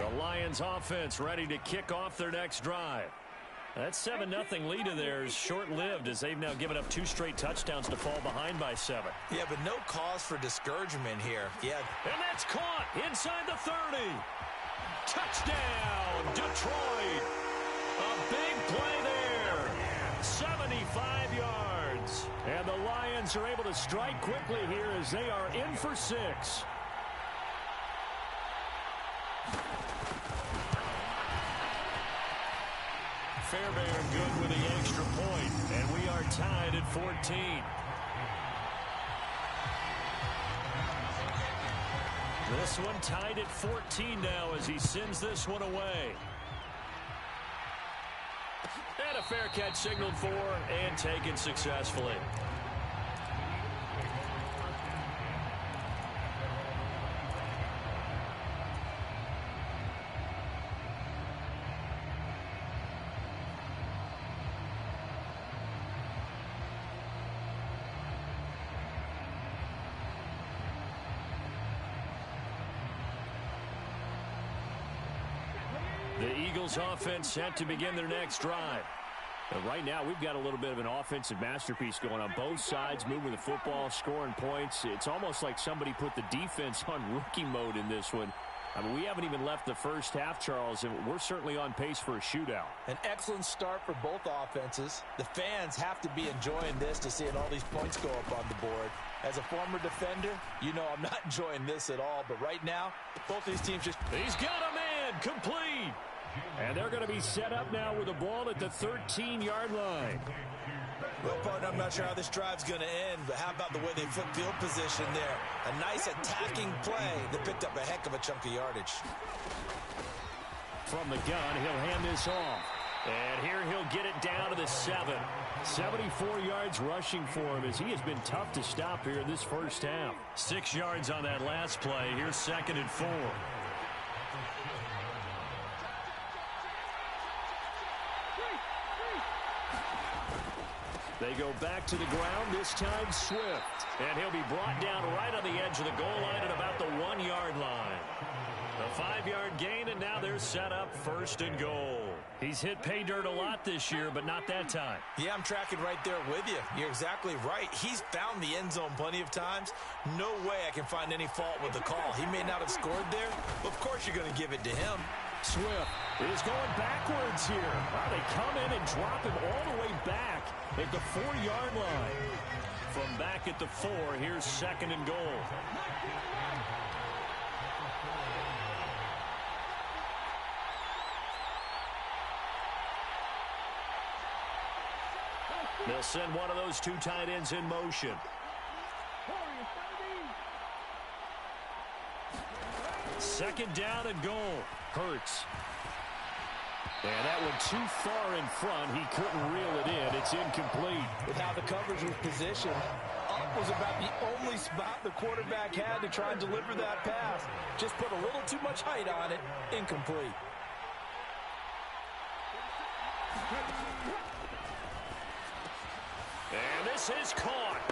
The Lions offense ready to kick off their next drive. That 7-0 lead of theirs short-lived as they've now given up 2 straight touchdowns to fall behind by 7. Yeah, but no cause for discouragement here. Yeah. And that's caught inside the 30. Touchdown, Detroit. A big play there. 75 yards. And the Lions are able to strike quickly here as they are in for 6. Fairbairn good with the extra point, and we are tied at 14. This one tied at 14 now as he sends this one away. And a fair catch signaled for and taken successfully. The Eagles offense set to begin their next drive. And right now we've got a little bit of an offensive masterpiece going on both sides, moving the football, scoring points. It's almost like somebody put the defense on rookie mode in this one. I mean, we haven't even left the first half, Charles, and we're certainly on pace for a shootout. An excellent start for both offenses. The fans have to be enjoying this to seeing all these points go up on the board. As a former defender, you know I'm not enjoying this at all. But right now, both these teams just... He's got a man, complete. And they're going to be set up now with the ball at the 13-yard line. Well, partner, I'm not sure how this drive's going to end, but how about the way they flip field position there? A nice attacking play that picked up a heck of a chunk of yardage. From the gun, he'll hand this off. And here he'll get it down to the 7. 74 yards rushing for him as he has been tough to stop here in this first half. 6 yards on that last play. Here's 2nd and 4. They go back to the ground, this time Swift. And he'll be brought down right on the edge of the goal line at about the 1-yard line. A 5-yard gain, and now they're set up 1st and goal. He's hit pay dirt a lot this year, but not that time. Yeah, I'm tracking right there with you. You're exactly right. He's found the end zone plenty of times. No way I can find any fault with the call. He may not have scored there, but of course you're going to give it to him. Swift is going backwards here. Wow, they come in and drop him all the way back at the 4-yard line. From back at the 4, here's 2nd and goal. They'll send one of those 2 tight ends in motion. Second down and goal. Hurts. And that one too far in front. He couldn't reel it in. It's incomplete. With how the coverage was positioned, up was about the only spot the quarterback had to try and deliver that pass. Just put a little too much height on it. Incomplete. And this is caught.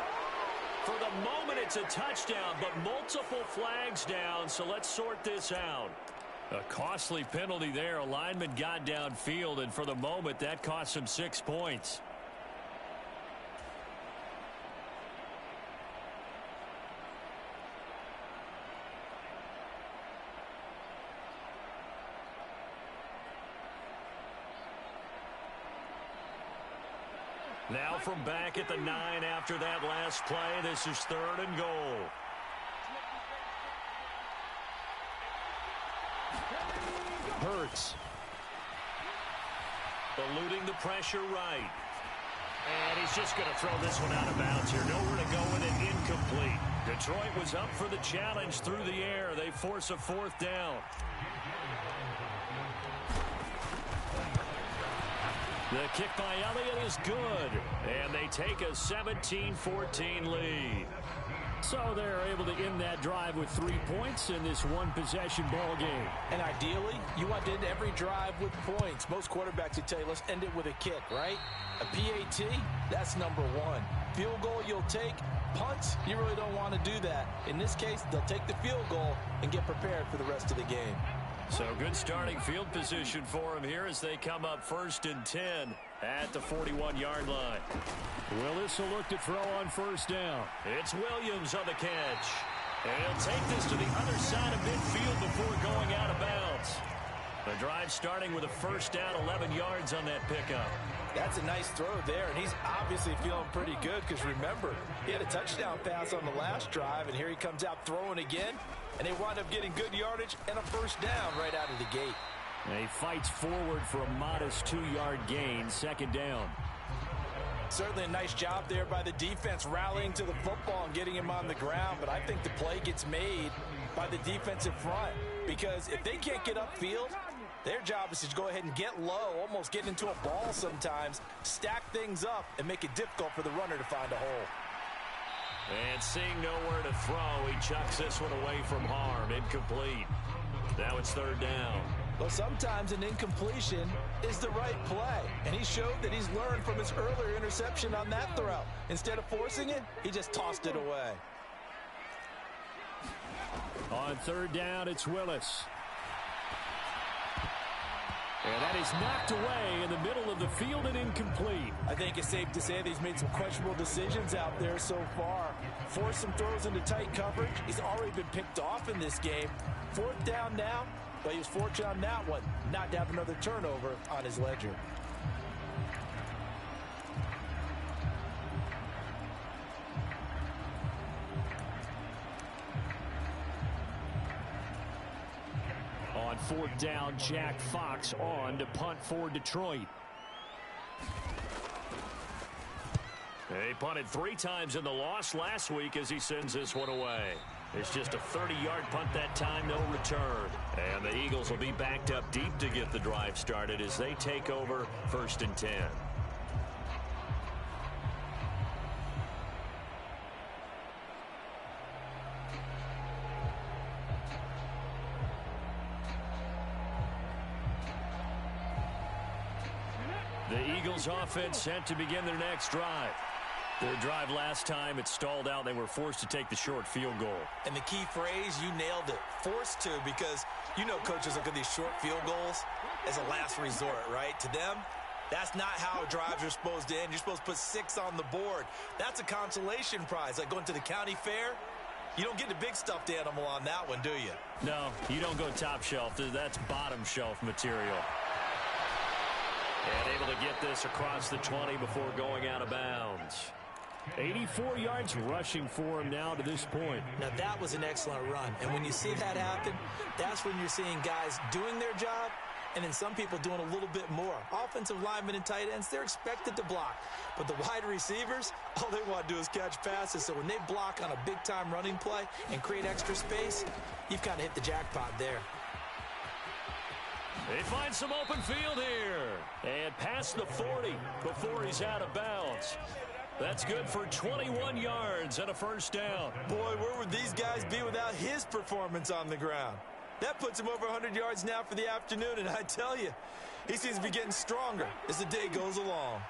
For the moment, it's a touchdown, but multiple flags down, so let's sort this out. A costly penalty there. A lineman got downfield, and for the moment, that cost him 6 points. Now from back at the 9 after that last play, this is 3rd and goal. Hurts. Eluding the pressure right. And he's just going to throw this one out of bounds here. Nowhere to go with it. Incomplete. Detroit was up for the challenge through the air. They force a 4th down. The kick by Elliott is good. And they take a 17-14 lead. So they're able to end that drive with 3 points in this one-possession ball game. And ideally, you want to end every drive with points. Most quarterbacks would tell you, let's end it with a kick, right? A PAT, that's number 1. Field goal you'll take. Punts, you really don't want to do that. In this case, they'll take the field goal and get prepared for the rest of the game. So good starting field position for him here as they come up 1st and 10 at the 41-yard line. Willis will look to throw on 1st down. It's Williams on the catch. And he'll take this to the other side of midfield before going out of bounds. The drive starting with a 1st down, 11 yards on that pickup. That's a nice throw there, and he's obviously feeling pretty good because, remember, he had a touchdown pass on the last drive, and here he comes out throwing again, and they wind up getting good yardage and a 1st down right out of the gate. And he fights forward for a modest 2-yard gain, 2nd down. Certainly a nice job there by the defense rallying to the football and getting him on the ground, but I think the play gets made by the defensive front because if they can't get upfield, their job is to go ahead and get low, almost get into a ball sometimes, stack things up, and make it difficult for the runner to find a hole. And seeing nowhere to throw, he chucks this one away from harm. Incomplete. Now it's 3rd down. Well, sometimes an incompletion is the right play, and he showed that he's learned from his earlier interception on that throw. Instead of forcing it, he just tossed it away. On 3rd down, it's Willis. And that is knocked away in the middle of the field and incomplete. I think it's safe to say that he's made some questionable decisions out there so far. Forced some throws into tight coverage. He's already been picked off in this game. 4th down now, but he was fortunate on that one not to have another turnover on his ledger. On 4th down, Jack Fox on to punt for Detroit. He punted 3 times in the loss last week as he sends this one away. It's just a 30-yard punt that time, no return. And the Eagles will be backed up deep to get the drive started as they take over 1st and 10. The Eagles offense set to begin their next drive. Their drive last time, it stalled out. They were forced to take the short field goal. And the key phrase, you nailed it, forced to, because you know coaches look at these short field goals as a last resort, right? To them, that's not how drives are supposed to end. You're supposed to put 6 on the board. That's a consolation prize. Like going to the county fair, you don't get the big stuffed animal on that one, do you? No, you don't go top shelf. That's bottom shelf material. And able to get this across the 20 before going out of bounds. 84 yards rushing for him now to this point. Now, that was an excellent run. And when you see that happen, that's when you're seeing guys doing their job and then some people doing a little bit more. Offensive linemen and tight ends, they're expected to block. But the wide receivers, all they want to do is catch passes. So when they block on a big-time running play and create extra space, you've kind of hit the jackpot there. They find some open field here. And past the 40 before he's out of bounds. That's good for 21 yards and a 1st down. Boy, where would these guys be without his performance on the ground? That puts him over 100 yards now for the afternoon, and I tell you, he seems to be getting stronger as the day goes along.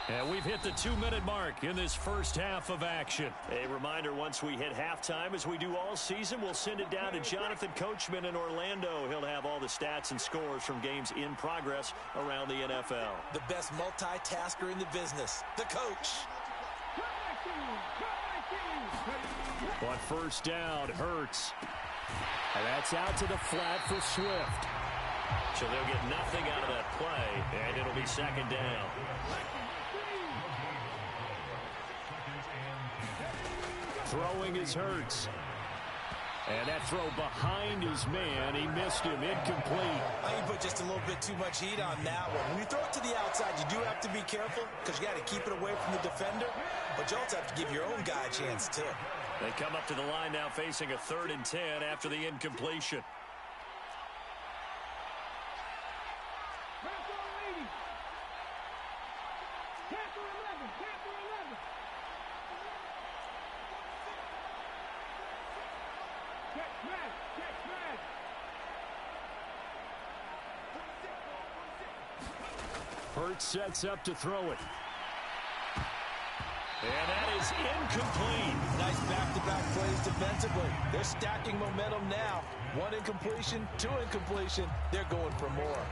And we've hit the 2-minute mark in this first half of action. A reminder, once we hit halftime, as we do all season, we'll send it down to Jonathan Coachman in Orlando. He'll have all the stats and scores from games in progress around the NFL. The best multitasker in the business, the coach. On 1st down, Hurts. And that's out to the flat for Swift. So they'll get nothing out of that play, and it'll be 2nd down. Throwing is Hurts. And that throw behind his man, he missed him, incomplete. I think you put just a little bit too much heat on that one. When you throw it to the outside, you do have to be careful because you got to keep it away from the defender, but you also have to give your own guy a chance too. They come up to the line now facing a 3rd and 10 after the incompletion. Hurts sets up to throw it. And is incomplete. Nice back-to-back plays defensively. They're stacking momentum now. 1 incompletion, 2 incompletion. They're going for more.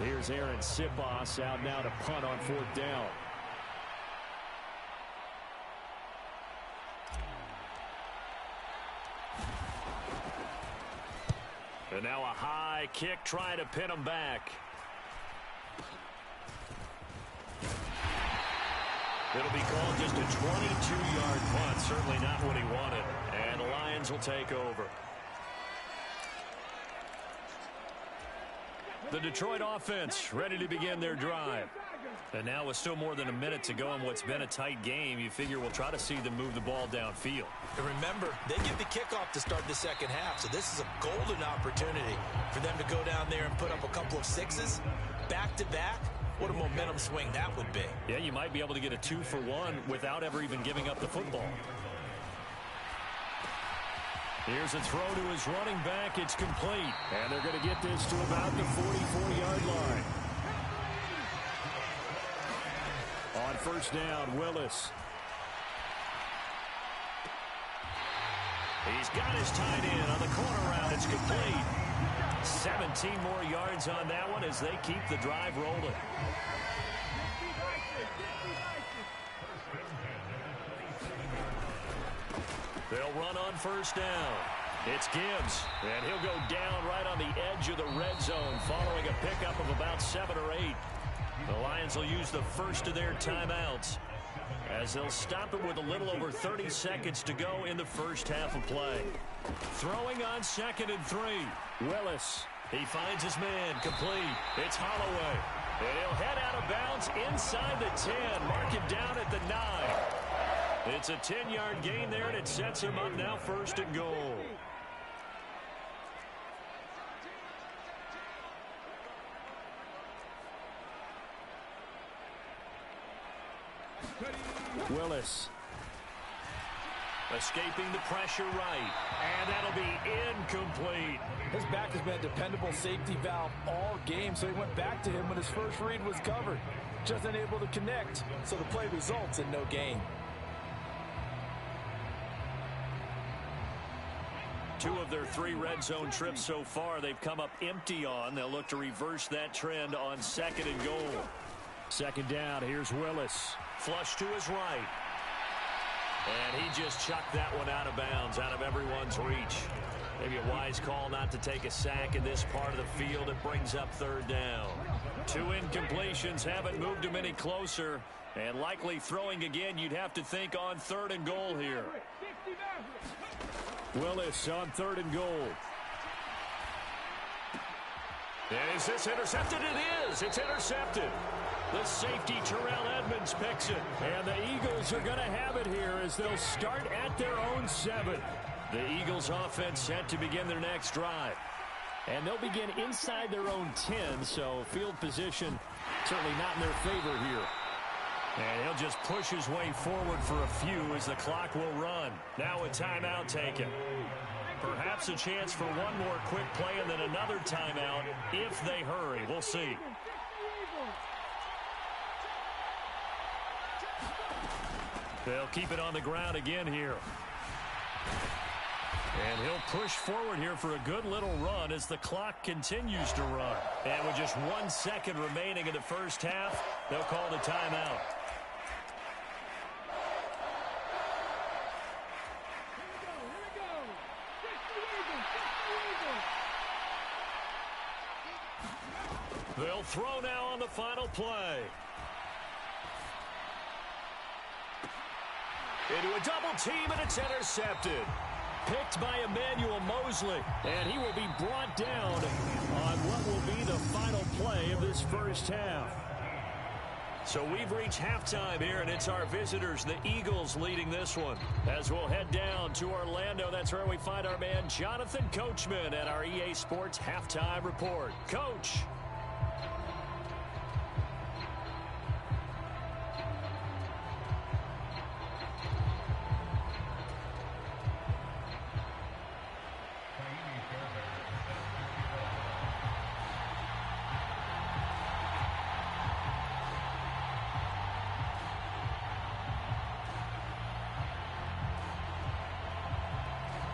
Here's Aaron Sipos out now to punt on 4th down. And now a high kick trying to pin him back. It'll be called just a 22-yard punt. Certainly not what he wanted. And the Lions will take over. The Detroit offense ready to begin their drive. And now with still more than a minute to go in what's been a tight game, you figure we'll try to see them move the ball downfield. And remember, they get the kickoff to start the second half, so this is a golden opportunity for them to go down there and put up a couple of sixes back-to-back. What a momentum swing that would be. Yeah, you might be able to get a 2-for-1 without ever even giving up the football. Here's a throw to his running back. It's complete. And they're going to get this to about the 44-yard line. On 1st down, Willis. He's got his tight end on the corner route. It's complete. 17 more yards on that one as they keep the drive rolling. They'll run on 1st down. It's Gibbs, and he'll go down right on the edge of the red zone following a pickup of about 7 or 8. The Lions will use the first of their timeouts as they'll stop it with a little over 30 seconds to go in the first half of play. Throwing on 2nd and 3. Willis. He finds his man. Complete. It's Holloway. And he'll head out of bounds inside the 10. Mark it down at the 9. It's a 10-yard gain there, and it sets him up now 1st and goal. Willis. Escaping the pressure right. And that'll be incomplete. His back has been a dependable safety valve all game, so he went back to him when his first read was covered. Just unable to connect, so the play results in no gain. 2 of their 3 red zone trips so far they've come up empty on. They'll look to reverse that trend on 2nd and goal. 2nd down, here's Willis. Flush to his right. And he just chucked that one out of bounds, out of everyone's reach. Maybe a wise call not to take a sack in this part of the field. It brings up 3rd down. 2 incompletions haven't moved him any closer. And likely throwing again, you'd have to think on 3rd and goal here. Willis on 3rd and goal. And is this intercepted? It is. It's intercepted. The safety, Terrell Edmonds, picks it. And the Eagles are going to have it here as they'll start at their own 7. The Eagles offense set to begin their next drive. And they'll begin inside their own 10, so field position certainly not in their favor here. And he'll just push his way forward for a few as the clock will run. Now a timeout taken. Perhaps a chance for one more quick play and then another timeout if they hurry. We'll see. They'll keep it on the ground again here. And he'll push forward here for a good little run as the clock continues to run. And with just 1 second remaining in the first half, they'll call the timeout. They'll throw now on the final play. Into a double team, and it's intercepted. Picked by Emmanuel Mosley, and he will be brought down on what will be the final play of this first half. So we've reached halftime here, and it's our visitors, the Eagles, leading this one. As we'll head down to Orlando, that's where we find our man Jonathan Coachman at our EA Sports Halftime Report. Coach.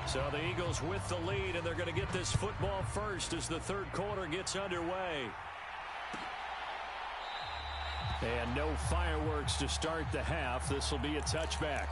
So the Eagles with the lead, and they're going to get this football first as the third quarter gets underway. And no fireworks to start the half. This will be a touchback.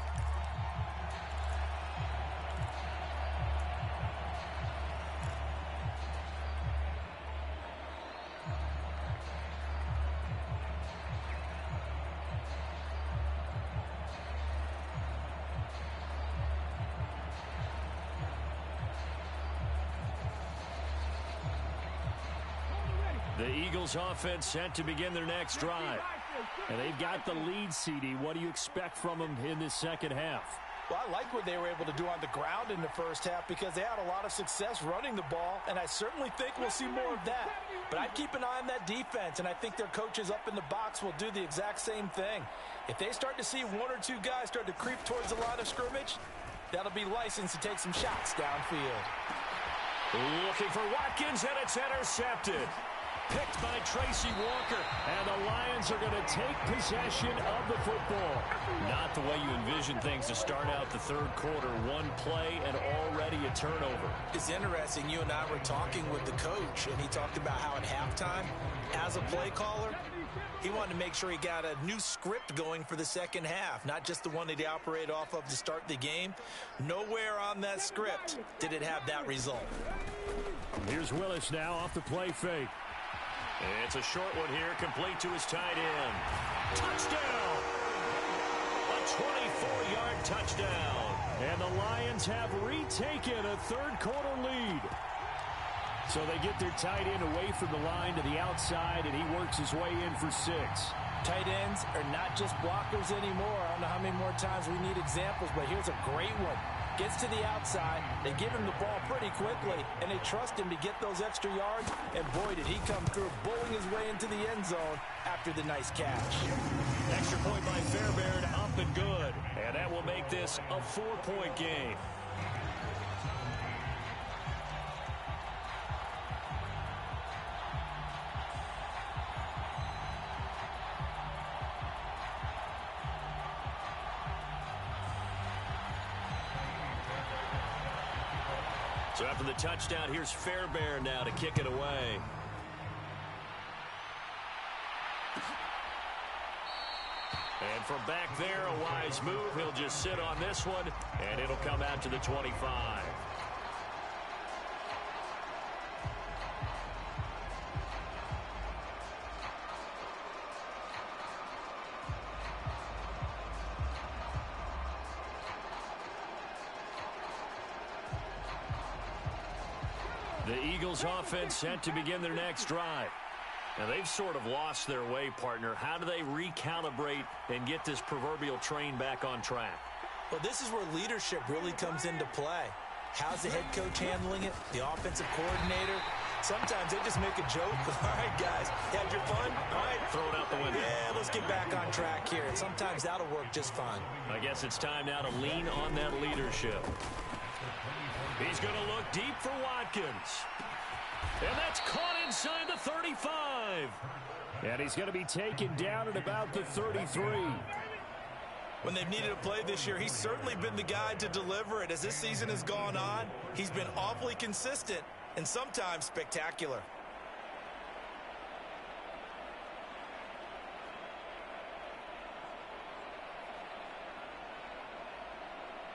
The Eagles offense set to begin their next drive. And they've got the lead, CD. What do you expect from them in this second half? Well, I like what they were able to do on the ground in the first half because they had a lot of success running the ball, and I certainly think we'll see more of that. But I'd keep an eye on that defense, and I think their coaches up in the box will do the exact same thing. If they start to see one or two guys start to creep towards the line of scrimmage, that'll be licensed to take some shots downfield. Looking for Watkins, and it's intercepted. Picked by Tracy Walker, and the Lions are going to take possession of the football. Not the way you envision things to start out the third quarter. One play and already a turnover. It's interesting. You and I were talking with the coach, and he talked about how at halftime, as a play caller, he wanted to make sure he got a new script going for the second half, not just the one that he operated off of to start the game. Nowhere on that script did it have that result. Here's Willis now off the play fake. It's a short one here, complete to his tight end. Touchdown! A 24-yard touchdown. And the Lions have retaken a third-quarter lead. So they get their tight end away from the line to the outside, and he works his way in for 6. Tight ends are not just blockers anymore. I don't know how many more times we need examples, but here's a great one. Gets to the outside, they give him the ball pretty quickly, and they trust him to get those extra yards, and boy, did he come through, bowling his way into the end zone after the nice catch. Extra point by Fairbairn, up and good, and that will make this a 4-point game. So after the touchdown, here's Fairbairn now to kick it away. And from back there, a wise move. He'll just sit on this one, and it'll come out to the 25. The Eagles offense set to begin their next drive. Now they've sort of lost their way, partner. How do they recalibrate and get this proverbial train back on track? Well, this is where leadership really comes into play. How's the head coach handling it? The offensive coordinator? Sometimes they just make a joke. All right, guys, you had your fun? All right. Throw it out the window. Yeah, let's get back on track here. And sometimes that'll work just fine. I guess it's time now to lean on that leadership. He's going to look deep for Watkins. And that's caught inside the 35. And he's going to be taken down at about the 33. When they've needed a play this year, he's certainly been the guy to deliver it. As this season has gone on, he's been awfully consistent and sometimes spectacular.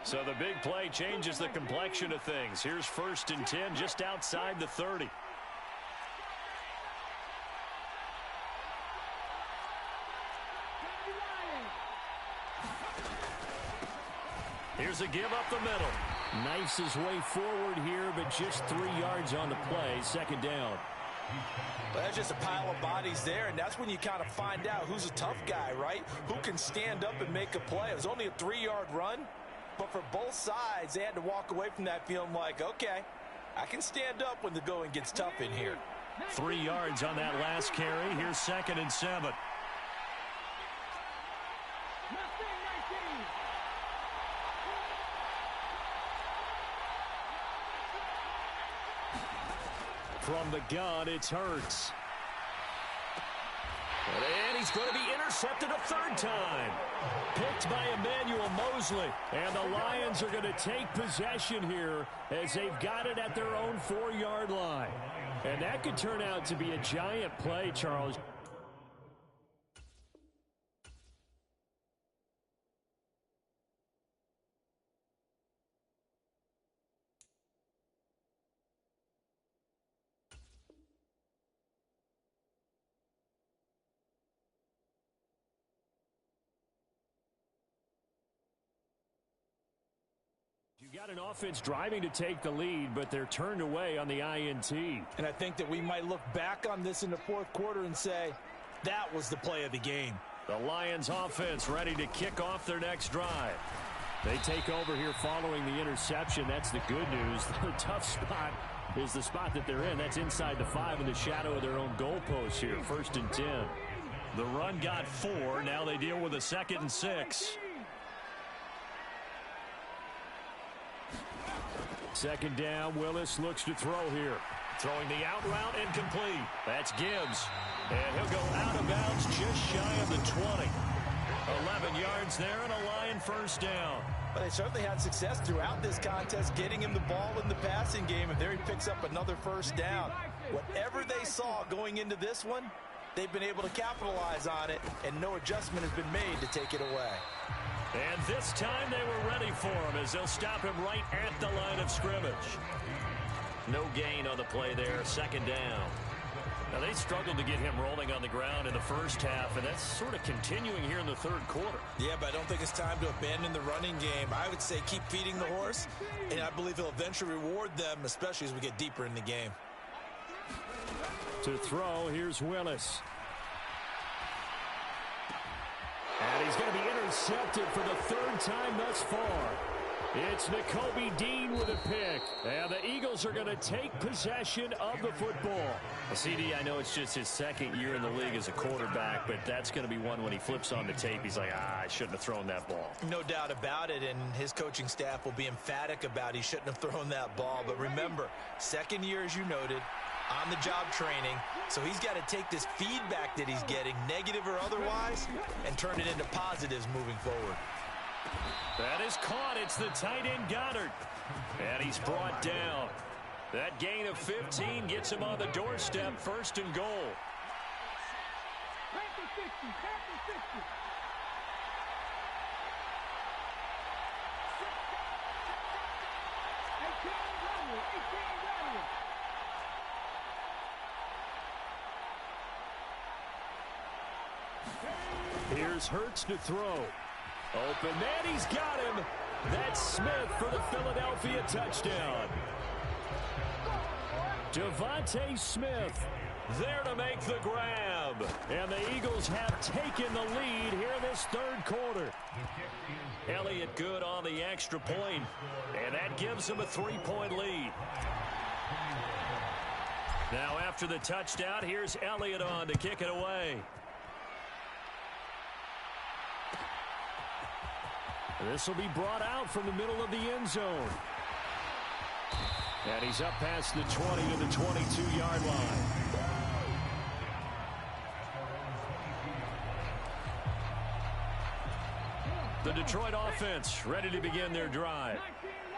So the big play changes the complexion of things. Here's 1st and 10 just outside the 30. Here's a give up the middle. Knifes his way forward here, but just 3 yards on the play. 2nd down. Well, that's just a pile of bodies there, and that's when you kind of find out who's a tough guy, right? Who can stand up and make a play. It was only a 3-yard run, but for both sides, they had to walk away from that feeling like, okay, I can stand up when the going gets tough in here. 3 yards on that last carry. Here's 2nd and 7. From the gun, it's Hurts. And he's going to be intercepted a third time. Picked by Emmanuel Mosley. And the Lions are going to take possession here as they've got it at their own 4-yard line. And that could turn out to be a giant play, Charles. You got an offense driving to take the lead, but they're turned away on the INT. And I think that we might look back on this in the fourth quarter and say, that was the play of the game. The Lions offense ready to kick off their next drive. They take over here following the interception. That's the good news. The tough spot is the spot that they're in. That's inside the 5 in the shadow of their own goalpost here. 1st and 10. The run got 4. Now they deal with a 2nd and 6. 2nd down. Willis looks to throw here. Throwing the out route incomplete. That's Gibbs. And he'll go out of bounds just shy of the 20. 11 yards there and a Lion 1st down. But they certainly had success throughout this contest getting him the ball in the passing game, and there he picks up another 1st down. Whatever they saw going into this one, they've been able to capitalize on it, and no adjustment has been made to take it away. And this time they were ready for him as they'll stop him right at the line of scrimmage. No gain on the play there, 2nd down. Now they struggled to get him rolling on the ground in the first half, and that's sort of continuing here in the 3rd quarter. Yeah, but I don't think it's time to abandon the running game. I would say keep feeding the horse, and I believe he'll eventually reward them, especially as we get deeper in the game. To throw, here's Willis. And he's going to be intercepted for the 3rd time thus far. It's Nakobe Dean with a pick. And the Eagles are going to take possession of the football. Well, CD, I know it's just his 2nd year in the league as a quarterback, but that's going to be one when he flips on the tape. He's like, I shouldn't have thrown that ball. No doubt about it, and his coaching staff will be emphatic about he shouldn't have thrown that ball. But remember, 2nd year, as you noted, on-the-job training, so he's got to take this feedback that he's getting, negative or otherwise, and turn it into positives moving forward. That is caught. It's the tight end Goddard. And he's brought down. That gain of 15 gets him on the doorstep, 1st and goal. Here's Hurts to throw. Open man, he's got him. That's Smith for the Philadelphia touchdown. Devontae Smith there to make the grab. And the Eagles have taken the lead here in this 3rd quarter. Elliott good on the extra point, and that gives him a 3-point lead. Now after the touchdown, here's Elliott on to kick it away. This will be brought out from the middle of the end zone. And he's up past the 20 to the 22-yard line. The Detroit offense ready to begin their drive.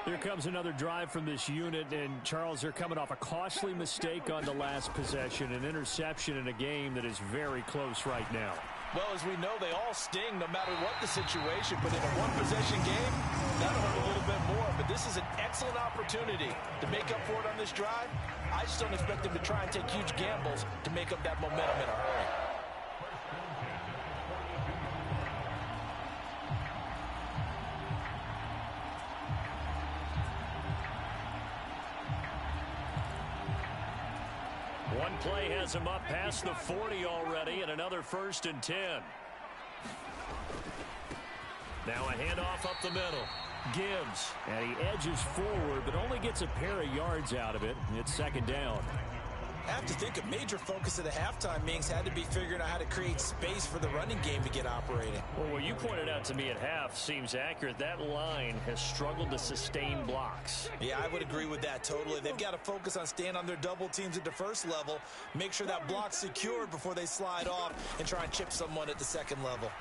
Here comes another drive from this unit, and Charles, they're coming off a costly mistake on the last possession, an interception in a game that is very close right now. Well, as we know, they all sting no matter what the situation, but in a one-possession game, that'll hurt a little bit more. But this is an excellent opportunity to make up for it on this drive. I just don't expect them to try and take huge gambles to make up that momentum in a hurry. One play has him up past the 40 already, and another 1st and 10. Now a handoff up the middle. Gibbs, and he edges forward, but only gets a pair of yards out of it. It's 2nd down. I have to think a major focus of the halftime meetings had to be figuring out how to create space for the running game to get operating. Well, what you pointed out to me at half seems accurate. That line has struggled to sustain blocks. Yeah, I would agree with that totally. They've got to focus on staying on their double teams at the first level, make sure that block's secured before they slide off and try and chip someone at the second level.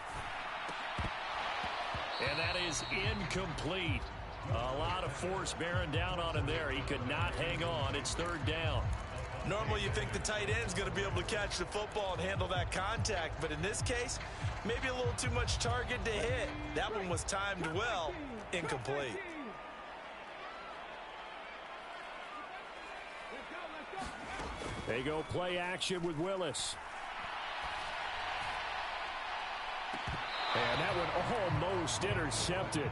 And that is incomplete. A lot of force bearing down on him there. He could not hang on. It's third down. Normally you think the tight end's going to be able to catch the football and handle that contact, but in this case, maybe a little too much target to hit. That one was timed well, incomplete. They go play action with Willis. And that one almost intercepted.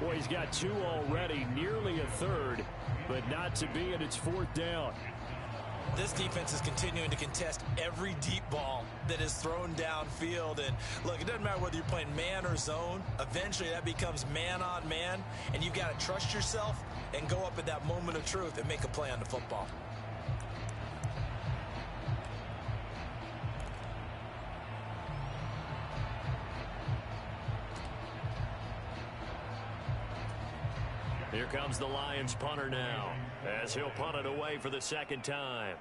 Boy, he's got two already, nearly a third, but not to be, and it's fourth down. This defense is continuing to contest every deep ball that is thrown downfield. And look, it doesn't matter whether you're playing man or zone. Eventually that becomes man on man, and you've got to trust yourself and go up at that moment of truth and make a play on the football. Here comes the Lions punter now, as he'll punt it away for the second time.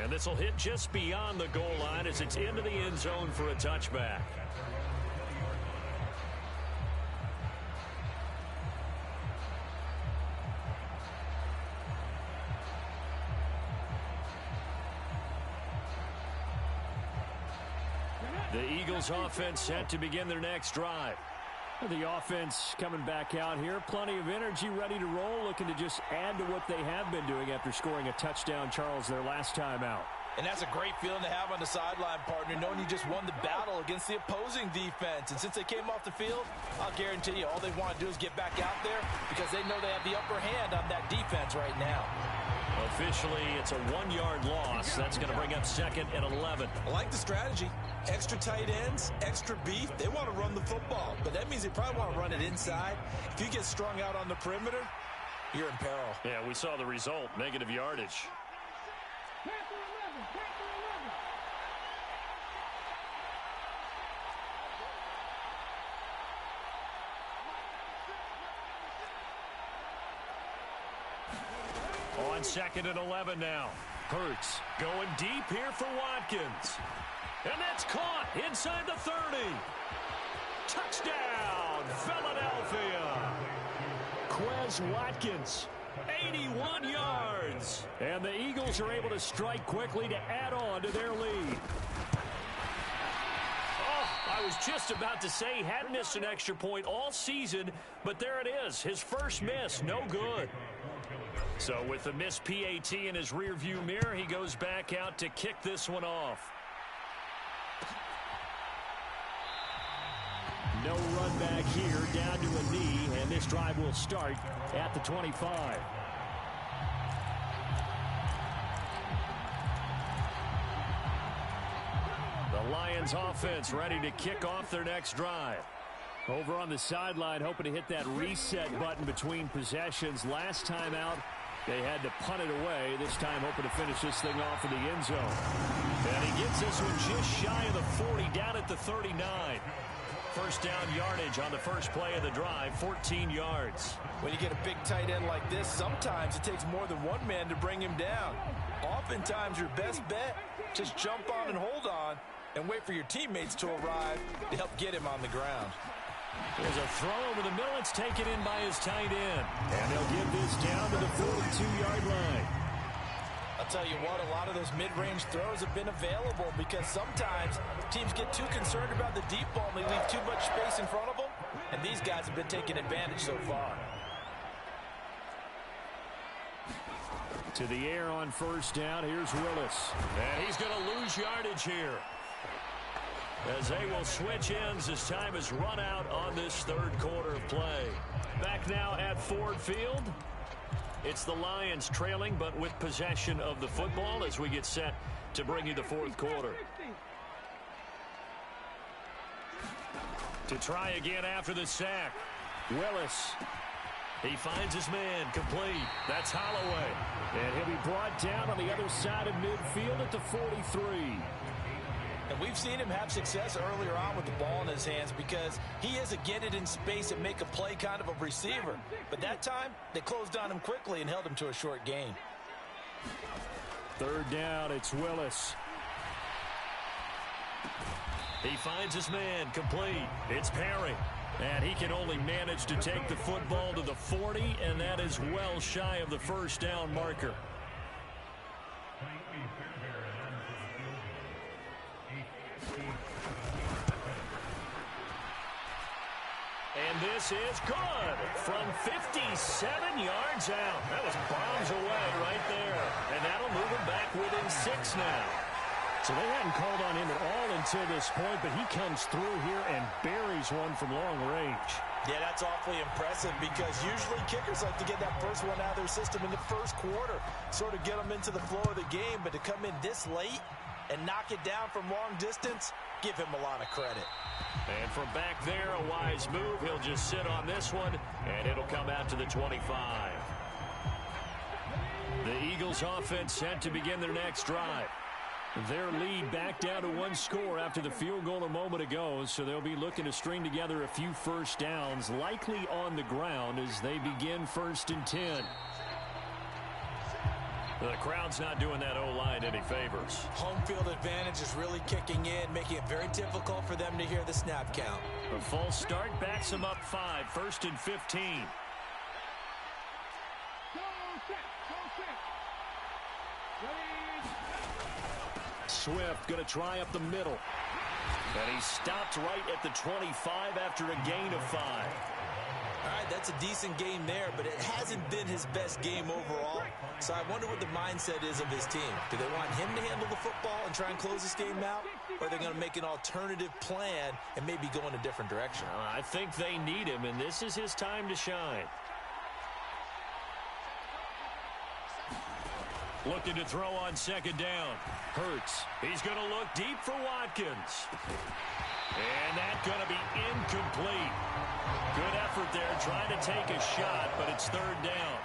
And this will hit just beyond the goal line as it's into the end zone for a touchback. The Eagles offense set to begin their next drive. The offense coming back out here. Plenty of energy, ready to roll, looking to just add to what they have been doing after scoring a touchdown, Charles, their last time out. And that's a great feeling to have on the sideline, partner, knowing you just won the battle against the opposing defense. And since they came off the field, I'll guarantee you all they want to do is get back out there because they know they have the upper hand on that defense right now. Officially, it's a 1-yard loss. That's going to bring up second and 11. I like the strategy. Extra tight ends, extra beef. They want to run the football, but that means they probably want to run it inside. If you get strung out on the perimeter, you're in peril. Yeah, we saw the result, negative yardage. On second and 11 now. Hurts going deep here for Watkins. And that's caught inside the 30. Touchdown, Philadelphia. Quez Watkins, 81 yards. And the Eagles are able to strike quickly to add on to their lead. I was just about to say he hadn't missed an extra point all season, but there it is. His first miss, no good. So with the missed PAT in his rearview mirror, he goes back out to kick this one off. No run back here, down to a knee, and this drive will start at the 25. The Lions offense ready to kick off their next drive. Over on the sideline, hoping to hit that reset button between possessions. Last time out, they had to punt it away. This time hoping to finish this thing off in the end zone. And he gets this one just shy of the 40, down at the 39. First down yardage on the first play of the drive, 14 yards. When you get a big tight end like this, sometimes it takes more than one man to bring him down. Oftentimes your best bet, just jump on and hold on and wait for your teammates to arrive to help get him on the ground. There's a throw over the middle. It's taken in by his tight end. And they'll give this down to the 42-yard line. I'll tell you what, a lot of those mid-range throws have been available because sometimes teams get too concerned about the deep ball and they leave too much space in front of them. And these guys have been taking advantage so far. To the air on first down. Here's Willis. And he's going to lose yardage here, as they will switch ends as time is run out on this third quarter of play. Back now at Ford Field. It's the Lions trailing, but with possession of the football as we get set to bring you the fourth quarter. To try again after the sack. Willis. He finds his man complete. That's Holloway. And he'll be brought down on the other side of midfield at the 43. And we've seen him have success earlier on with the ball in his hands because he is a get it in space and make a play kind of a receiver. But that time, they closed on him quickly and held him to a short gain. Third down, it's Willis. He finds his man complete. It's Perry. And he can only manage to take the football to the 40, and that is well shy of the first down marker. And this is good from 57 yards out. That was bombs away right there. And that'll move him back within 6 now. So they hadn't called on him at all until this point, but he comes through here and buries one from long range. Yeah, that's awfully impressive because usually kickers like to get that first one out of their system in the first quarter, sort of get them into the flow of the game, but to come in this late and knock it down from long distance, give him a lot of credit. And from back there, a wise move. He'll just sit on this one, and it'll come out to the 25. The Eagles offense set to begin their next drive. Their lead back down to 1 score after the field goal a moment ago, so they'll be looking to string together a few first downs, likely on the ground as they begin 1st and 10. The crowd's not doing that O-line any favors. Home field advantage is really kicking in, making it very difficult for them to hear the snap count. A false start backs them up 5, 1st and 15. Swift going to try up the middle. And he stopped right at the 25 after a gain of 5. All right, that's a decent game there, but it hasn't been his best game overall. So I wonder what the mindset is of his team. Do they want him to handle the football and try and close this game out? Or are they going to make an alternative plan and maybe go in a different direction? I think they need him, and this is his time to shine. Looking to throw on 2nd down. Hurts. He's going to look deep for Watkins. And that's going to be incomplete. Good effort there trying to take a shot, but it's 3rd down.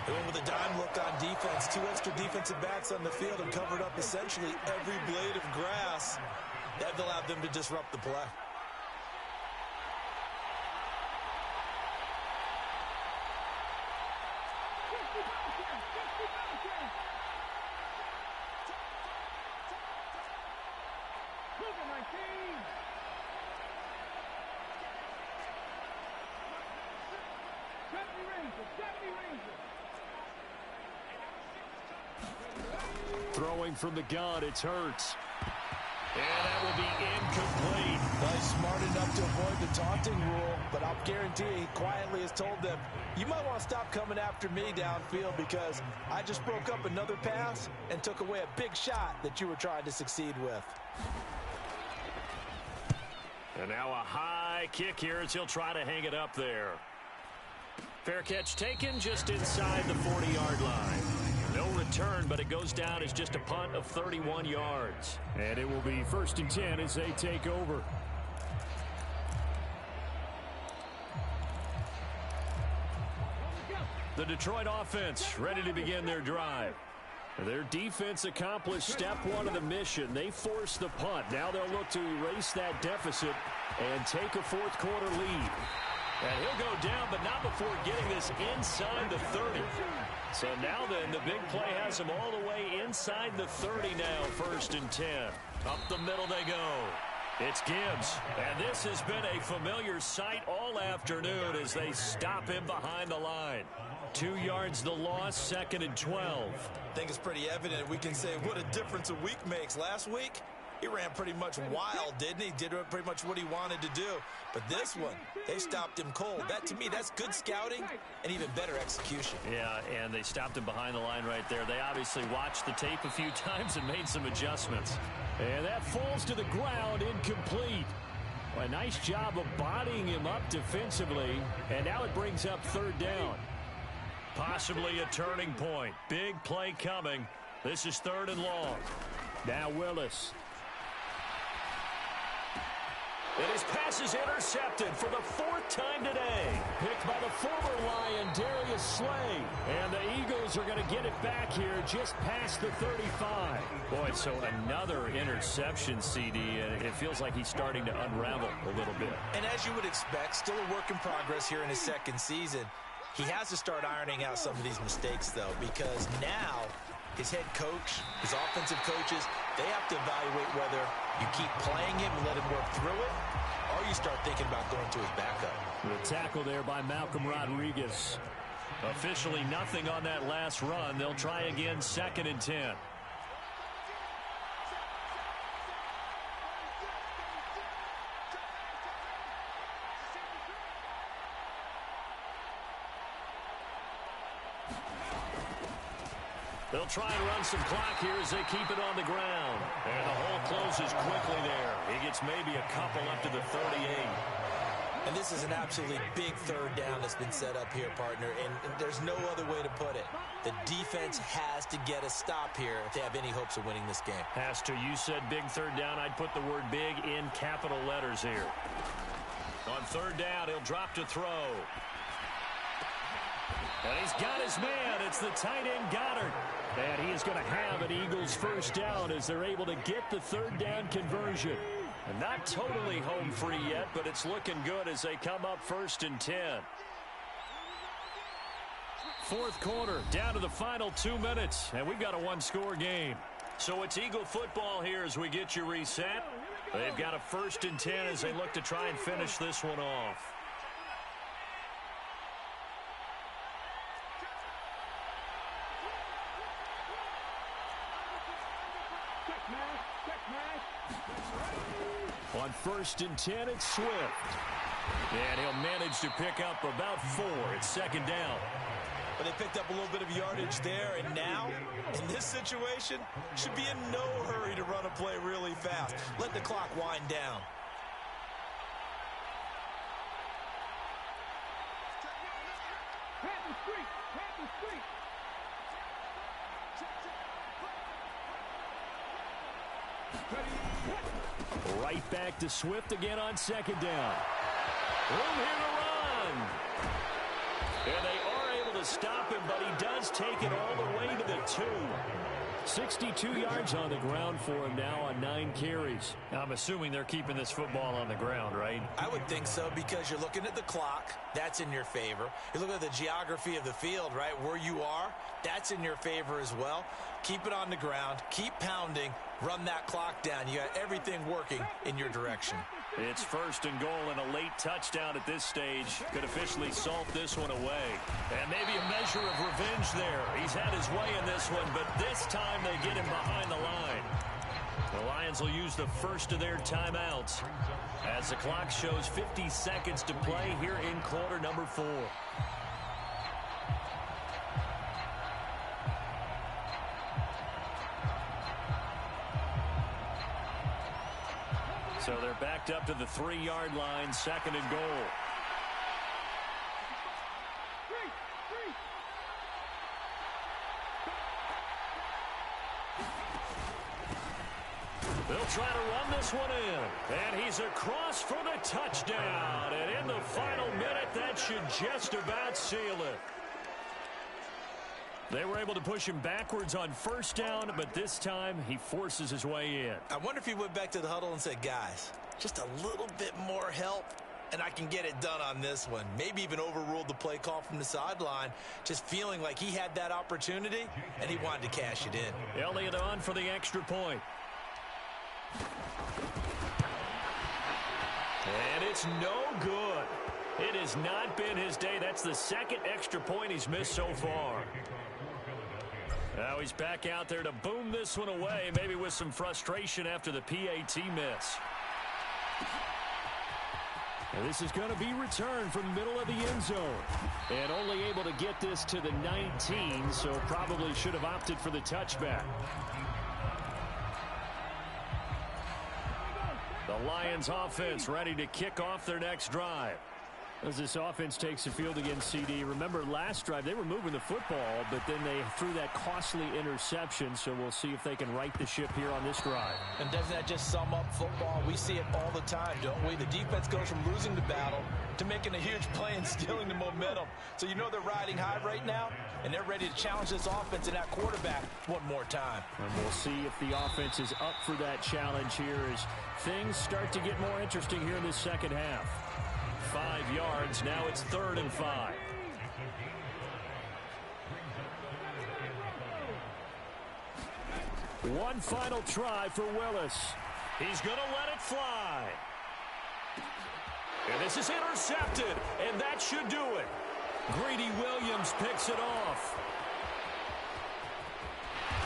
They went with a dime look on defense. 2 extra defensive backs on the field and covered up essentially every blade of grass. That allowed them to disrupt the play. Throwing from the gun, it's Hurts. And that will be incomplete. Well, he's smart enough to avoid the taunting rule, but I'll guarantee he quietly has told them, you might want to stop coming after me downfield because I just broke up another pass and took away a big shot that you were trying to succeed with. And now a high kick here as he'll try to hang it up there. Fair catch taken just inside the 40-yard line. No return, but it goes down as just a punt of 31 yards. And it will be 1st and 10 as they take over. The Detroit offense ready to begin their drive. Their defense accomplished step 1 of the mission. They forced the punt. Now they'll look to erase that deficit and take a 4th quarter lead. And he'll go down, but not before getting this inside the 30. So now then, the big play has him all the way inside the 30 now, 1st and 10. Up the middle they go. It's Gibbs. And this has been a familiar sight all afternoon as they stop him behind the line. 2 yards the loss, 2nd and 12. I think it's pretty evident. We can say what a difference a week makes. Last week, he ran pretty much wild, didn't he? Did pretty much what he wanted to do. But this one, they stopped him cold. That, to me, that's good scouting and even better execution. Yeah, and they stopped him behind the line right there. They obviously watched the tape a few times and made some adjustments. And that falls to the ground, incomplete. A nice job of bodying him up defensively. And now it brings up 3rd down. Possibly a turning point. Big play coming. This is 3rd and long. Now Willis. And his pass is intercepted for the 4th time today. Picked by the former Lion, Darius Slay. And the Eagles are going to get it back here just past the 35. Boy, so another interception, CD, and it feels like he's starting to unravel a little bit. And as you would expect, still a work in progress here in his 2nd season. He has to start ironing out some of these mistakes, though, because now his head coach, his offensive coaches, they have to evaluate whether you keep playing him and let him work through it, or you start thinking about going to his backup. The tackle there by Malcolm Rodriguez. Officially nothing on that last run. They'll try again, 2nd and 10. They'll try and run some clock here as they keep it on the ground. And the hole closes quickly there. He gets maybe a couple up to the 38. And this is an absolutely big 3rd down that's been set up here, partner, and there's no other way to put it. The defense has to get a stop here if they have any hopes of winning this game. Has to. You said big 3rd down. I'd put the word big in capital letters here. On 3rd down, he'll drop to throw. And he's got his man. It's the tight end, Goddard. And he is going to have an Eagles 1st down as they're able to get the 3rd down conversion. And not totally home free yet, but it's looking good as they come up 1st and 10. 4th quarter, down to the final 2 minutes, and we've got a 1-score game. So it's Eagle football here as we get you reset. They've got a 1st and 10 as they look to try and finish this one off. On 1st and 10, it's Swift. And he'll manage to pick up about 4. It's 2nd down. But they picked up a little bit of yardage there, and now, in this situation, should be in no hurry to run a play really fast. Let the clock wind down. Right back to Swift again on 2nd down. Room here to run. And they are able to stop him, but he does take it all the way to the 2. 62 yards on the ground for him now on 9 carries. Now, I'm assuming they're keeping this football on the ground, right? I would think so, because you're looking at the clock. That's in your favor. You look at the geography of the field, right, where you are. That's in your favor as well. Keep it on the ground. Keep pounding. Run that clock down. You got everything working in your direction. It's 1st and goal, and a late touchdown at this stage could officially salt this one away. And maybe a measure of revenge there. He's had his way in this one, but this time they get him behind the line. The Lions will use the first of their timeouts as the clock shows 50 seconds to play here in quarter number 4. So they're backed up to the 3-yard line, 2nd and goal. They'll try to run this one in. And he's across for the touchdown. And in the final minute, that should just about seal it. They were able to push him backwards on 1st down, but this time he forces his way in. I wonder if he went back to the huddle and said, guys, just a little bit more help, and I can get it done on this one. Maybe even overruled the play call from the sideline, just feeling like he had that opportunity, and he wanted to cash it in. Elliott on for the extra point. And it's no good. It has not been his day. That's the 2nd extra point he's missed so far. Now he's back out there to boom this one away, maybe with some frustration after the PAT miss. And this is going to be returned from the middle of the end zone. And only able to get this to the 19, so probably should have opted for the touchback. The Lions offense ready to kick off their next drive. As this offense takes the field against CD, remember last drive they were moving the football, but then they threw that costly interception, so we'll see if they can right the ship here on this drive. And doesn't that just sum up football? We see it all the time, don't we? The defense goes from losing the battle to making a huge play and stealing the momentum. So you know they're riding high right now, and they're ready to challenge this offense and that quarterback one more time. And we'll see if the offense is up for that challenge here as things start to get more interesting here in this second half. 5 yards. Now it's 3rd and 5. One final try for Willis. He's going to let it fly. And this is intercepted, and that should do it. Greedy Williams picks it off.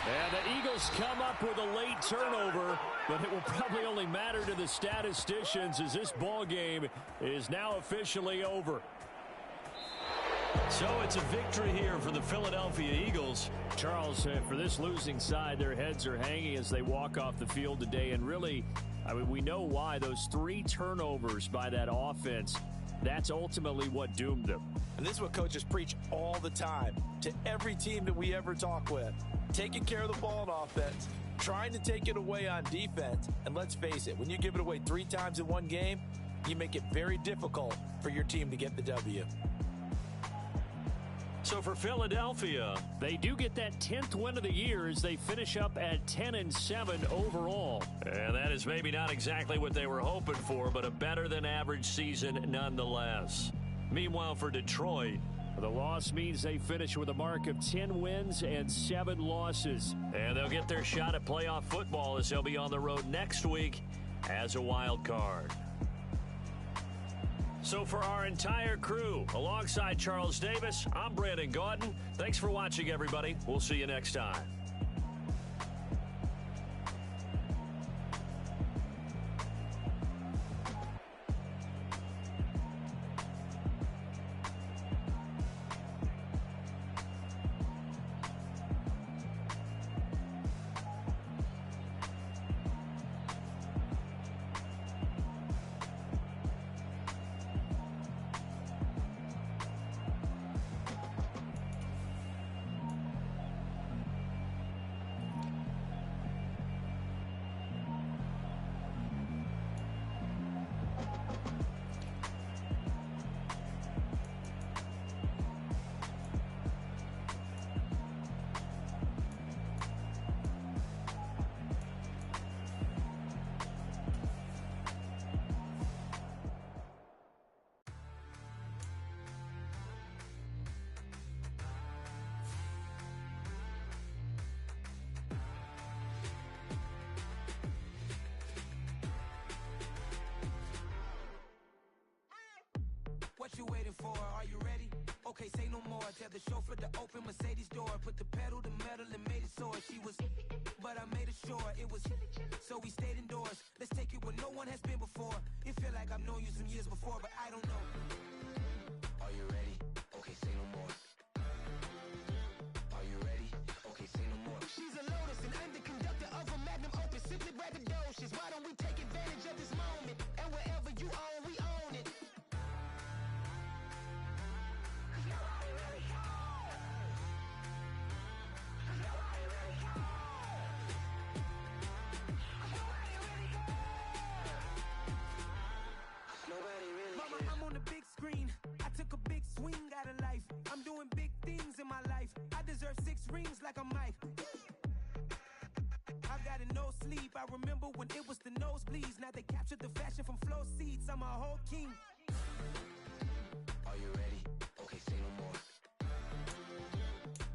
And the Eagles come up with a late turnover, but it will probably only matter to the statisticians as this ball game is now officially over. So it's a victory here for the Philadelphia Eagles. Charles, for this losing side, their heads are hanging as they walk off the field today. And really, I mean, we know why. Those 3 turnovers by that offense, that's ultimately what doomed them. And this is what coaches preach all the time to every team that we ever talk with. Taking care of the ball on offense, trying to take it away on defense. And let's face it, when you give it away 3 times in one game, you make it very difficult for your team to get the W. So for Philadelphia, they do get that 10th win of the year as they finish up at 10-7 overall. And that is maybe not exactly what they were hoping for, but a better than average season nonetheless. Meanwhile, for Detroit, the loss means they finish with a mark of 10 wins and 7 losses. And they'll get their shot at playoff football as they'll be on the road next week as a wild card. So for our entire crew, alongside Charles Davis, I'm Brandon Gaudin. Thanks for watching, everybody. We'll see you next time. What you waiting for? Are you ready? Okay, say no more. Tell the chauffeur to open Mercedes door. Put the pedal to metal and made it soar. She was, but I made it sure it was. So we stayed indoors. Let's take it where no one has been before. It feel like I've known you some years before, but I don't know. Are you ready? Okay, say no more. Are you ready? Okay, say no more. She's a Lotus and I'm the conductor of a Magnum Opus. Simply braggadocious. Why don't we take advantage of this moment? And wherever you own, we own it. Mama, I'm on the big screen. I took a big swing out of life. I'm doing big things in my life. I deserve 6 rings like I'm Mike. I've got no sleep. I remember when it was the nosebleeds. Now they captured the fashion from flow seats. I'm a whole king. Are you ready? Okay, say no more.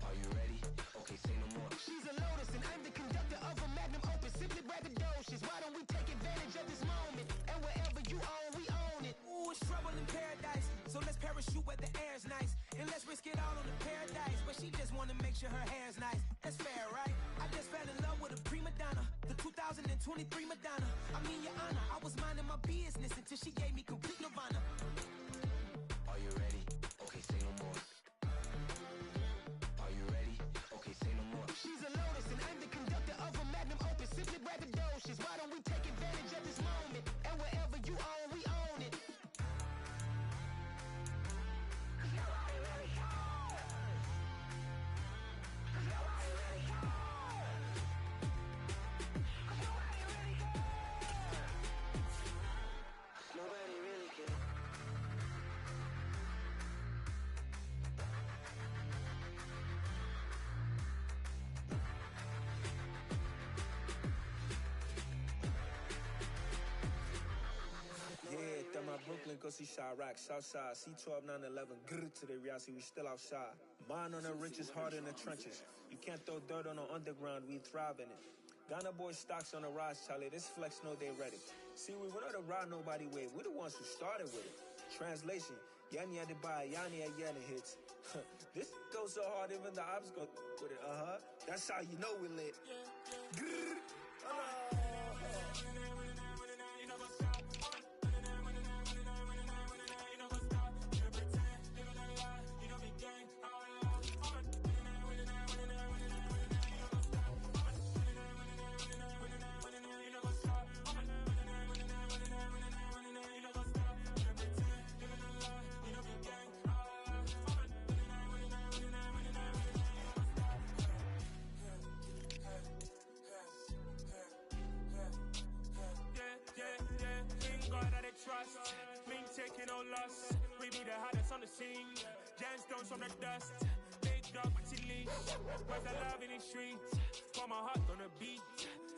Are you ready? Okay, say no more. She's a Lotus and I'm the conductor of a Magnum Opus. Simply braggadocious. Why don't we take advantage of this moment? And wherever you own, we own it. Ooh, it's trouble in paradise. So let's parachute where the air's nice. And let's risk it all on the paradise. But she just wanna make sure her hair's nice. That's fair, right? I just fell in love with a prima donna. The 2023 Madonna. I mean, your honor, I was minding my business until she gave me complete nirvana. Are you ready? Okay, say no more. Are you ready? Okay, say no more. She's a Lotus and I'm the conductor of a Magnum Opus. Simply braggadocious. Why don't we take advantage of this moment? And wherever you own, we own it. go see Chirac, Southside, C12, 911, grrr to the reality, we still outside. Mine on the riches, heart in the trenches. You can't throw dirt on the underground, we thrive in it. Ghana boys stocks on the rise, Charlie, this flex know they ready. See, we were not to ride nobody with, we're the ones who started with it. Translation, Yanni had to buy, Yanni had Yanni hits. This goes so hard, even the ops go with it, That's how you know we lit. Grrr. Trust, mean taking no loss. We be the hottest on the scene. Gemstones from the dust. Big dog, but she leash. Where's the love in the streets? For my heart on the beat.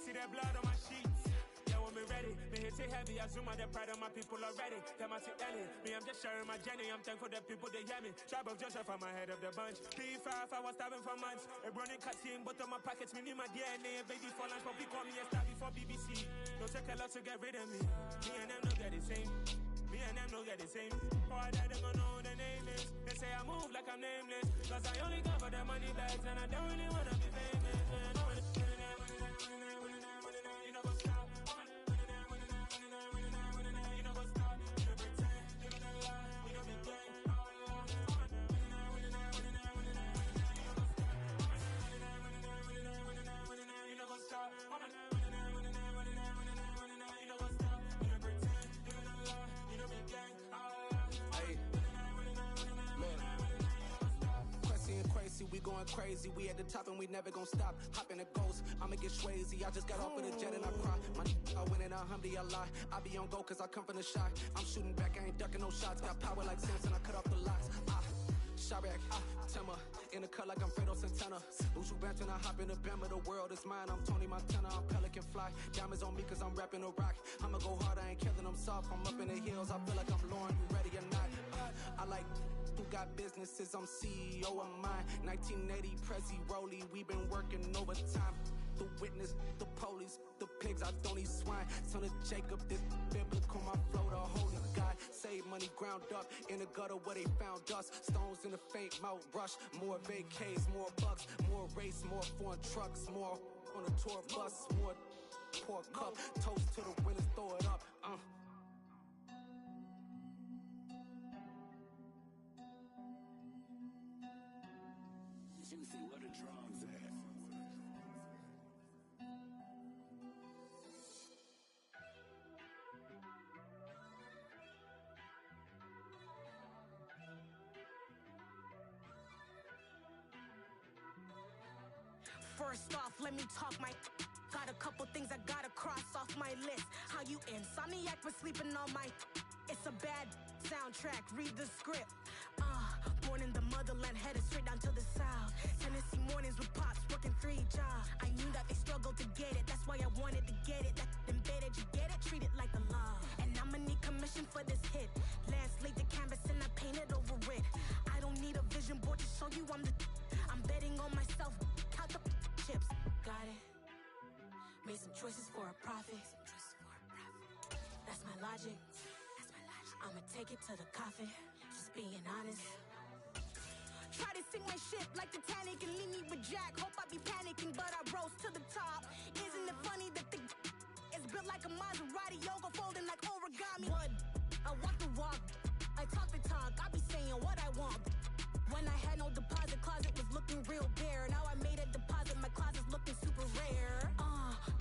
See that blood on my sheets. Yeah, when we ready, me hit it heavy. I zoom out the pride of my people already. Them I see Ellie. Me, I'm just sharing my journey. I'm thankful that people they hear me. Tribe of Joseph, I'm ahead of the bunch. P5, I was starving for months. A running cutscene, but on my pockets, me need my DNA. Baby for lunch, but we call me a star before BBC. Don't take a lot to get rid of me. Me and them don't get the same. Me and them don't get the same. Oh, I died, they gon' know who the name is. They say I move like I'm nameless. Cause I only cover the money bags and I don't really wanna be famous. You know what's up? You know what's up? You don't pretend, you don't lie, we don't be gang. You know what's up? We going crazy, we at the top and we never gon' stop. Hop in a ghost, I'ma get swayzy. I just got off of the jet and I cry. My I win in a Humvee, I lie. I be on go cause I come from the shot. I'm shooting back, I ain't ducking no shots. Got power like Samson, I cut off the locks. Chirac, Timmer, in the cut like I'm Fredo Santana. Uju Banton, I hop in the Bama, the world is mine. I'm Tony Montana, I'm Pelican Fly. Diamonds on me cause I'm rapping a rock. I'ma go hard, I ain't killing them soft. I'm up in the hills, I feel like I'm Lauren, you ready or not? I like who got businesses, I'm CEO of mine. 1980 Prezi Rolly, we been working overtime. The witness, the police, the pigs, I don't eat swine. Son of Jacob, this biblical, my flow, the holy God. Save money ground up in the gutter where they found us. Stones in the faint Mount Rush. More vacays, more bucks, more race, more foreign trucks, more on a tour bus, more pour cup. Toast to the winners, throw it up. Juicy, where the drums at? First off, let me talk my. Got a couple things I gotta cross off my list. How you insomniac for sleeping on my. It's a bad soundtrack, read the script. Born in the motherland, headed straight down to the south. Tennessee mornings with pops, working 3 jobs. I knew that they struggled to get it, that's why I wanted to get it. That embedded, you get it, treat it like a law. And I'ma need commission for this hit. Lance laid the canvas and I painted over it. I don't need a vision board to show you I'm the. I'm betting on myself, count the chips. Got it. Made some choices for a profit. That's my logic. I'ma take it to the coffin, just being honest. Try to sink my ship like Titanic and leave me with Jack. Hope I be panicking, but I rose to the top. Isn't it funny that the is built like a Maserati, yoga folding like origami? What? I walk the walk, I talk the talk, I be saying what I want. When I had no deposit, closet was looking real bare. Now I made a deposit, my closet's looking super rare.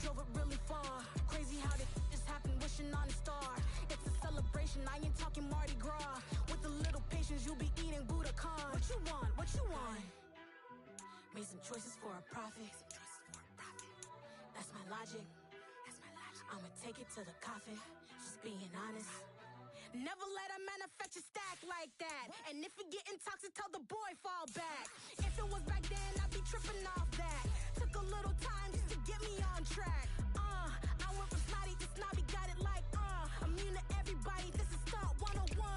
Drove it really far. Crazy how this just happened, wishing on a star. It's a celebration, I ain't talking Mardi Gras. With a little patience, you'll be eating Budokan. What you want? What you want? Made some choices for a profit. That's my logic. I'ma take it to the coffin, just being honest. Never let a manufacture stack like that. And if it getting toxic, tell the boy fall back. If it was back then, I'd be tripping off that. Took a little time just to get me on track. I went from snotty to snobby, got it like, immune to everybody, this is stunt 101.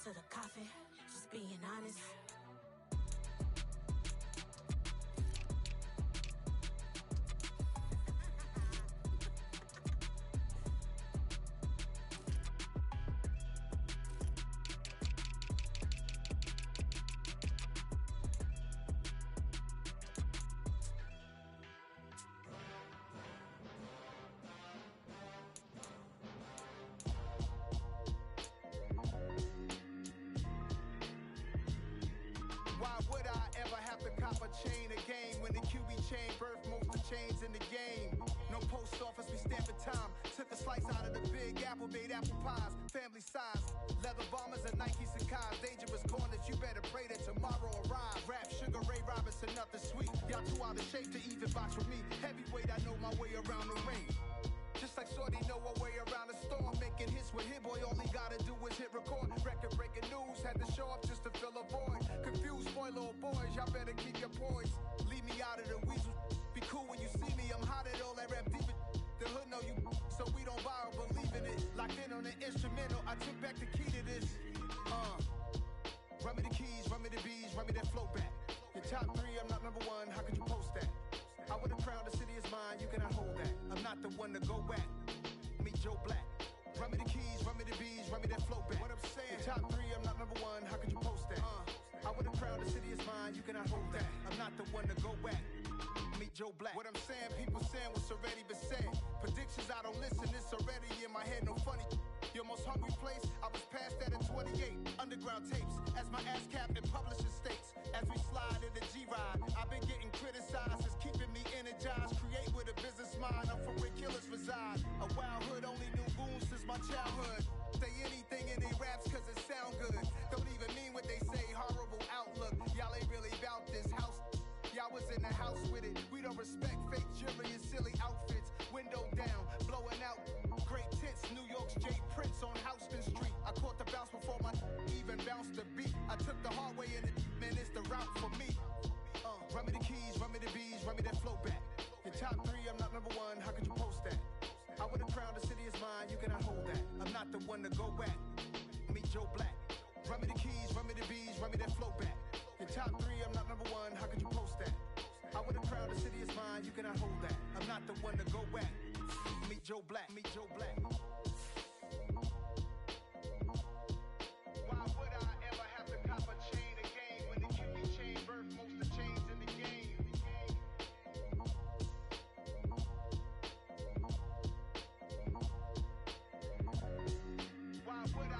to the coffee, just being honest. Why would I ever have to cop a chain again when the QB chain birthed most of the chains in the game? No post office, we stamping time. Took a slice out of the big apple, made apple pies, family size. Leather bombers and Nike Sacai's, dangerous corners, you better pray that tomorrow arrives. Rap Sugar Ray Robinson, nothing sweet. Y'all too out of shape to even box with me. Heavyweight, I know my way around the ring. Just like Shorty know her way around the storm. Making hits with Hit Boy, all he gotta do is hit record. Record breaking news, had to show up just to fill a void. Confused boy, little boys, y'all better keep your poise. Leave me out of the weasel. Be cool when you see me, I'm hot at all that rap deep. The hood know you, so we don't borrow, believe in it. Locked in on the instrumental, I took back the key to this. Run me the keys, run me the bees, run me that flow back. Your top three, I'm not number one, how could you post that? I would've crowned the city is mine, you cannot hold that. I'm not the one to go back. Meet Joe Black. Run me the keys, run me the bees, run me that flow back. What I'm saying, your top three, I'm not number one, how could you post that? I would've crowned the city is mine, you cannot hold that. I'm not the one to go back. Meet Joe Black. What I'm saying, people saying what's already been said. Predictions, I don't listen, it's already in my head, no funny. Your most hungry place, I was past that at 28. Underground tapes, as my ass cap in publishing states. As we slide in the G-Ride, I've been getting criticized, it's keeping me energized. Create with a business mind, I'm from where killers reside. A wild hood, only knew goons since my childhood. Say anything in they raps cause it sound good. Don't even mean what they say, horrible outlook. Y'all ain't really about this house. Y'all was in the house with it. We don't respect fake jewelry and silly outfits. Window down, blowing out. Great tits, New York's J. Prince on Houston Street. I caught the bounce before my even bounced the beat. I took the hard way in it, man, it's the route for me. Run me the keys, run me the bees, run me that flow back. Your top three, I'm not number one, how could you post that? I would've crowned the city is mine, you cannot hold that. I'm not the one to go back. Meet Joe Black. Run me the keys, run me the bees, run me that flow back. Your top three, I'm not number one, how could you post that? I would've crowned the city is mine, you cannot hold that. I'm not the one to go back. Meet Joe Black, meet Joe Black. Why would I ever have to cop a chain again when the QB chain birthed most of the chains in the game? Why would I?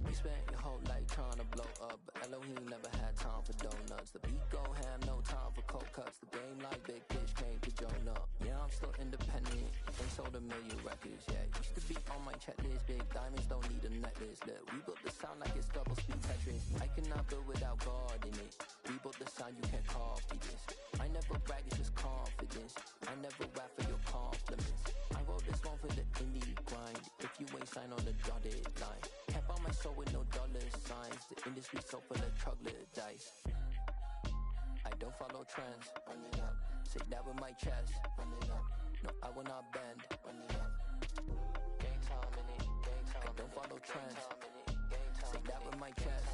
We spent your whole life trying to blow up, but Elohim never had time for donuts. The beat go ham, no time for cold cuts. The game like Big Fish came to join up. Yeah, I'm still independent, ain't sold a million records yet. Used to be on my checklist, big diamonds don't need a necklace. Look, we built the sound like it's double speed Tetris. I cannot build without God in it. We built the sound, you can't copy this. I never brag, it's just confidence. I never rap for your compliments. I wrote this one for the indie grind. If you ain't signed on the dotted line, can't buy my soul with no dollar signs. The industry so full of troglodytes. I don't follow trends. Run it up. Say that with my chest. Run it up. No, I will not bend. Run it up. Gang time in it. Gang time. I don't follow trends. Say that with my chest.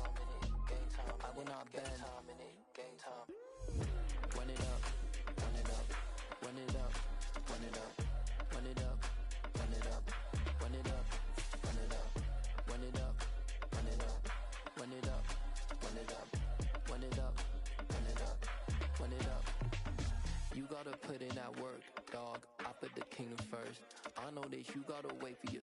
I will not bend. Gang time. Run it up. Run it up. Run it up. Run it up. Run it up. Run it up. Run it up. Run it up. Run it up. Run it up. Run it up. Run it up. Run it up. Run it up. Run it up. You gotta put in that work, dog. I put the kingdom first. I know that you gotta wait for your